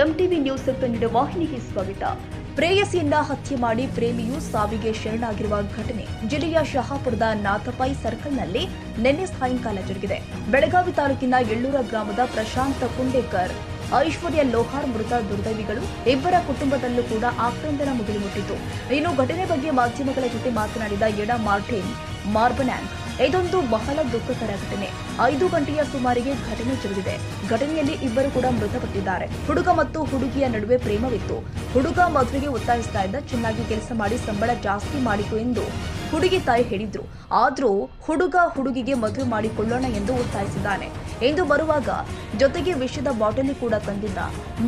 MTV news Kannada ವಾಹಿನಿಗೆ ಸ್ವಾಗತ. ಪ್ರೇಯಸಿಯನ್ನ ಹತ್ಯೆ ಮಾಡಿ ಪ್ರೇಮಿಯು ಸಾವಿಗೆ ಶರಣಾಗಿರುವ ಘಟನೆ ಜಿಲ್ಲೆಯ ಶಹಾಪುರದ ನಾಥಪೈ ಸರ್ಕಲ್ನಲ್ಲಿ ನಿನ್ನೆ ಸಾಯಂಕಾಲ ಜರುಗಿದೆ. ಬೆಳಗಾವಿ ತಾಲೂಕಿನ ಎಳ್ಳೂರ ಗ್ರಾಮದ ಪ್ರಶಾಂತ್ ಕುಂಡೇಕರ್, ಐಶ್ವರ್ಯ ಲೋಹಾರ್ ಮೃತ ದುರ್ದೈವಿಗಳು. ಇಬ್ಬರ ಕುಟುಂಬದಲ್ಲೂ ಕೂಡ ಆಕ್ರಂದನ ಮುಗಿಲು ಮುಟ್ಟಿತು. ಇನ್ನು ಘಟನೆ ಬಗ್ಗೆ ಮಾಧ್ಯಮಗಳ ಜೊತೆ ಮಾತನಾಡಿದ ಎಡ ಮಾರ್ಟಿನ್ ಮಾರ್ಬನ್ಯಾಂಕ್, ಇದೊಂದು ಬಹಳ ದುಃಖಕರ ಘಟನೆ. 5 ಗಂಟೆಯ ಸುಮಾರಿಗೆ ಘಟನೆ ಜರುಗಿದೆ. ಘಟನೆಯಲ್ಲಿ ಇಬ್ಬರು ಕೂಡ ಮೃತಪಟ್ಟಿದ್ದಾರೆ. ಹುಡುಗ ಮತ್ತು ಹುಡುಗಿಯ ನಡುವೆ ಪ್ರೇಮವಿತ್ತು. ಹುಡುಗ ಮದುವೆಗೆ ಒತ್ತಾಯಿಸ್ತಾ ಇದ್ದ. ಚೆನ್ನಾಗಿ ಕೆಲಸ ಮಾಡಿ ಸಂಬಳ ಜಾಸ್ತಿ ಮಾಡಿಕೊ ಎಂದು ಹುಡುಗಿ ತಾಯಿ ಹೇಳಿದ್ರು. ಆದ್ರೂ ಹುಡುಗ ಹುಡುಗಿಗೆ ಮದುವೆ ಮಾಡಿಕೊಳ್ಳೋಣ ಎಂದು ಒತ್ತಾಯಿಸಿದ್ದಾನೆ. ಎಂದು ಬರುವಾಗ ಜೊತೆಗೆ ವಿಷದ ಬಾಟಲಿ ಕೂಡ ತಂದಿದ್ದ.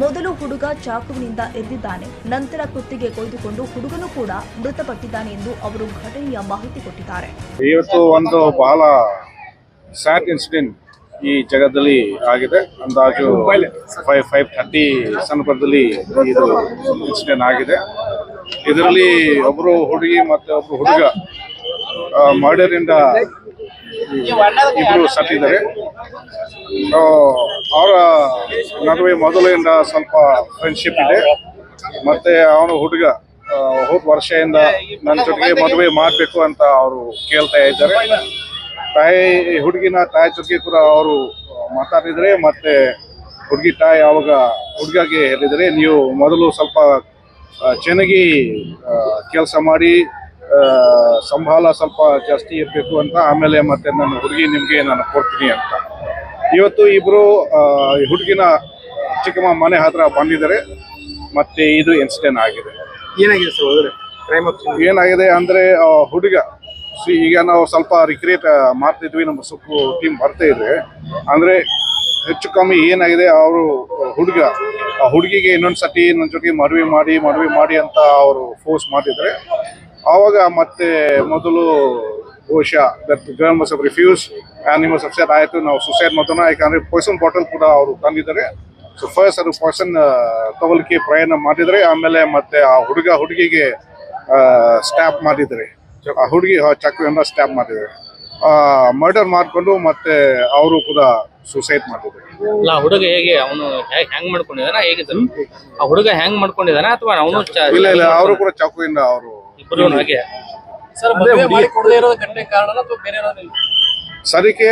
ಮೊದಲು ಹುಡುಗ ಚಾಕುವಿನಿಂದ ಎದ್ದಿದ್ದಾನೆ. ನಂತರ ಕುತ್ತಿಗೆ ಕೊಯ್ದುಕೊಂಡು ಹುಡುಗನು ಕೂಡ ಮೃತಪಟ್ಟಿದ್ದಾನೆ ಎಂದು ಅವರು ಘಟನೆಯ ಮಾಹಿತಿ ಕೊಟ್ಟಿದ್ದಾರೆ. ಇವತ್ತು ಒಂದು ಬಹಳ ಸ್ಯಾಡ್ ಇನ್ಸಿಡೆಂಟ್ ಈ ಜಗದಲ್ಲಿ ಆಗಿದೆ. ಅಂದಾಜು 5:30 ಸಂದರ್ಭದಲ್ಲಿ ಇದು ಇನ್ಸಿಡೆಂಟ್ ಆಗಿದೆ. ಇದರಲ್ಲಿ ಒಬ್ಬರು ಹುಡುಗಿ ಮತ್ತು ಒಬ್ಬರು ಹುಡುಗ ಮರ್ಡರ್ ಇಂದ ಇಬ್ರು ಸತ್ತಿದ್ದಾರೆ. ಅವರ ನಡುವೆ ಮೊದಲಿಂದ ಸ್ವಲ್ಪ ಫ್ರೆಂಡ್ಶಿಪ್ ಇದೆ. ಮತ್ತೆ ಅವನು ಹುಡುಗ ಹೋದ ವರ್ಷದಿಂದ ನನ್ನ ಜೊತೆಗೆ ಮದುವೆ ಮಾಡಬೇಕು ಅಂತ ಅವರು ಕೇಳ್ತಾ ಇದ್ದಾರೆ. ಹುಡುಗಿನ ತಾಯಿ ಜೊತೆಗೆ ಕೂಡ ಅವರು ಮಾತಾಡಿದರೆ, ಮತ್ತೆ ಹುಡುಗಿ ತಾಯಿ ಅವಾಗ ಹುಡುಗಗೆ ಹೇಳಿದರೆ, ನೀವು ಮೊದಲು ಸ್ವಲ್ಪ ಚೆನ್ನಾಗಿ ಕೆಲಸ ಮಾಡಿ ಸಂಬಳ ಸ್ವಲ್ಪ ಜಾಸ್ತಿ ಇರಬೇಕು ಅಂತ, ಆಮೇಲೆ ಮತ್ತೆ ನನ್ನ ಹುಡುಗಿ ನಿಮಗೆ ನಾನು ಕೊಡ್ತೀನಿ ಅಂತ. ಇವತ್ತು ಇಬ್ಬರು ಹುಡುಗಿನ ಚಿಕ್ಕಮ್ಮ ಮನೆ ಹತ್ರ ಬಂದಿದ್ದಾರೆ. ಮತ್ತೆ ಇದು ಇನ್ಸಿಡೆಂಟ್ ಆಗಿದೆ. ಏನಾಗಿದೆ ಸರ್? ಏನಾಗಿದೆ ಅಂದರೆ ಹುಡುಗ ಈಗ ನಾವು ಸ್ವಲ್ಪ ರಿಕ್ರಿಯೇಟ್ ಮಾಡ್ತಿದ್ವಿ, ನಮ್ಮ ಸ್ವಲ್ಪ ಟೀಮ್ ಬರ್ತಾ ಇದೆ. ಅಂದರೆ ಹೆಚ್ಚು ಕಮ್ಮಿ ಏನಾಗಿದೆ, ಅವರು ಹುಡುಗ ಆ ಹುಡುಗಿಗೆ ಇನ್ನೊಂದ್ಸತಿ ನನ್ನ ಜೊತೆಗೆ ಮದುವೆ ಮಾಡಿ ಅಂತ ಅವರು ಫೋರ್ಸ್ ಮಾಡಿದ್ದಾರೆ. ಆವಾಗ ಮತ್ತೆ ಮೊದಲು ಬಹುಶಃ that girl must have refuse and he must have said ಆಯಿತು ನಾವು ಸುಸೈಡ್ ಮಾಡೋಣ. ಯಾಕಂದರೆ ಪಾಯ್ಸನ್ ಬಾಟಲ್ ಕೂಡ ಅವರು ತಂದಿದ್ದಾರೆ. ಸೊ ಫಸ್ಟ್ ಅದು ಪಾಯ್ಸನ್ ತಗೊಲಿಕ್ಕೆ ಪ್ರಯತ್ನ ಮಾಡಿದರೆ, ಆಮೇಲೆ ಮತ್ತೆ ಆ ಹುಡುಗಿಗೆ ಸ್ಟ್ಯಾಪ್ ಮಾಡಿದ್ದಾರೆ. ಆ ಹುಡುಗಿ ಚಾಕುವಿಂದ ಸ್ಟ್ಯಾಪ್ ಮಾಡಿದ್ದಾರೆ. ಮರ್ಡರ್ ಮಾಡಿಕೊಂಡು ಮತ್ತೆ ಅವರು ಕೂಡ ಸುಸೈಡ್ ಮಾಡಿದ್ದಾರೆ. ಹುಡುಗ ಹೇಗೆ ಅವನು ಹ್ಯಾಂಗ್ ಮಾಡ್ಕೊಂಡಿದಾನ, ಹೇಗೆ ಸರ್ ಆ ಹುಡುಗ ಹ್ಯಾಂಗ್ ಮಾಡ್ಕೊಂಡಿದಾನ ಅಥವಾ ಅವನು? ಇಲ್ಲ, ಅವರು ಕೂಡ ಚಾಕುವಿಂದ ಅವರು ಇಬ್ಬರು ಹಾಗೆ ಸರಿಕೆ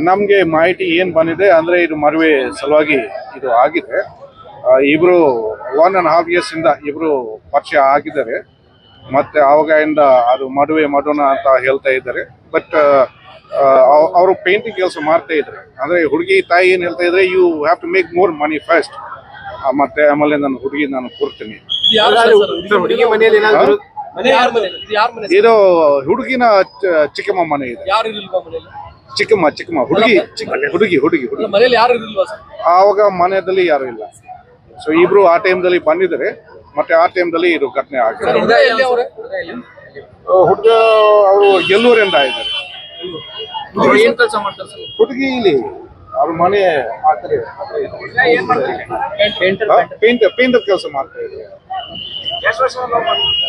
ನಮ್ಗೆ ಮಾಹಿತಿ ಏನ್ ಬಂದಿದೆ ಅಂದ್ರೆ, ಇದು ಮದುವೆ ಸಲುವಾಗಿ ಇದು ಆಗಿದೆ. ಇಬ್ರು 1.5 years ಇಂದ ಇಬ್ರು ಪರಿಚಯ ಆಗಿದ್ದಾರೆ. ಮತ್ತೆ ಅವಾಗಿಂದ ಅದು ಮದುವೆ ಮಾಡೋಣ ಅಂತ ಹೇಳ್ತಾ ಇದ್ದಾರೆ. ಬಟ್ ಅವರು ಪೇಂಟಿಂಗ್ ಕೆಲಸ ಮಾಡ್ತಾ ಇದ್ದಾರೆ. ಅಂದ್ರೆ ಹುಡುಗಿ ತಾಯಿ ಏನ್ ಹೇಳ್ತಾ ಇದ್ರೆ, you have to make more money first, ಮತ್ತೆ ಆಮೇಲೆ ನನ್ನ ಹುಡುಗಿ ನಾನು ಕೊಡ್ತೀನಿ. ಇದು ಹುಡುಗಿನ ಚಿಕ್ಕಮ್ಮ ಮನೆ ಇದೆ. ಚಿಕ್ಕಮ್ಮ ಹುಡುಗಿ ಆವಾಗ ಮನೆಯಲ್ಲಿ ಯಾರು ಇಲ್ಲ. ಸೊ ಇಬ್ರು ಆ ಟೈಮ್ದಲ್ಲಿ ಬಂದಿದ್ದಾರೆ. ಮತ್ತೆ ಆ ಟೈಮ್ದಲ್ಲಿ ಇದು ಘಟನೆ ಆಗಿದೆ. ಹುಡುಗ ಅವರು ಎಲ್ಲೂರಿಂದ ಇದ್ದಾರೆ. ಹುಡುಗಿ ಇಲ್ಲಿ ಅವ್ರ ಮನೆ ಪೇಂಟರ್ ಕೆಲಸ ಮಾಡ್ತಾ ಇದ್ದಾರೆ.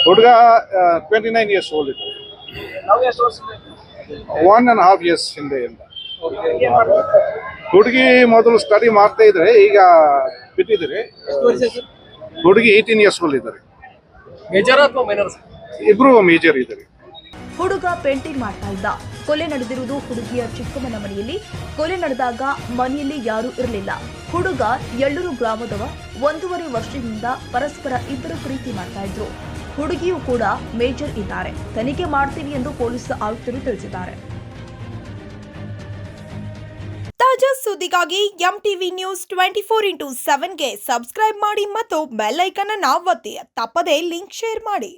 ಹುಡುಗ 29 years old ಇದೆ. 1.5 years ಹಿಂದೆಯಿಂದ. ಹುಡುಗಿ ಮೊದಲು ಸ್ಟಡಿ ಮಾಡ್ತಾ ಇದ್ರೆ, ಈಗ ಬಿಟ್ಟಿದ್ದಾರೆ. ಹುಡುಗಿ 18 years old ಇದ್ದಾರೆ. ಇಬ್ರು ಮೇಜರ್ ಇದ್ದಾರೆ. ಹುಡುಗ ಪೇಂಟಿಂಗ್ ಮಾಡ್ತಾ ಇದ್ದ. ಕೊಲೆ ನಡೆದಿರುವುದು ಹುಡುಗಿಯ ಚಿಕ್ಕಮ್ಮನ ಮನೆಯಲ್ಲಿ. ಕೊಲೆ ನಡೆದಾಗ ಮನೆಯಲ್ಲಿ ಯಾರೂ ಇರಲಿಲ್ಲ. ಹುಡುಗ ಎಳ್ಳೂರು ಗ್ರಾಮದವ. 1.5 ವರ್ಷದಿಂದ ಪರಸ್ಪರ ಇಬ್ಬರು ಪ್ರೀತಿ ಮಾಡ್ತಾ ಇದ್ರು. ಹುಡುಗಿಯೂ ಕೂಡ ಮೇಜರ್ ಇದ್ದಾರೆ. ತನಿಖೆ ಮಾಡ್ತೀವಿ ಎಂದು ಪೊಲೀಸ್ ಆಯುಕ್ತರು ತಿಳಿಸಿದ್ದಾರೆ. ತಾಜಾ ಸುದ್ದಿಗಾಗಿ ಎಂಟಿವಿ ನ್ಯೂಸ್ 24/7ಗೆ ಸಬ್ಸ್ಕ್ರೈಬ್ ಮಾಡಿ ಮತ್ತು ಬೆಲ್ ಐಕಾನ್ ಅನ್ನು ಒತ್ತಿ. ತಪ್ಪದೇ ಲಿಂಕ್ ಶೇರ್ ಮಾಡಿ.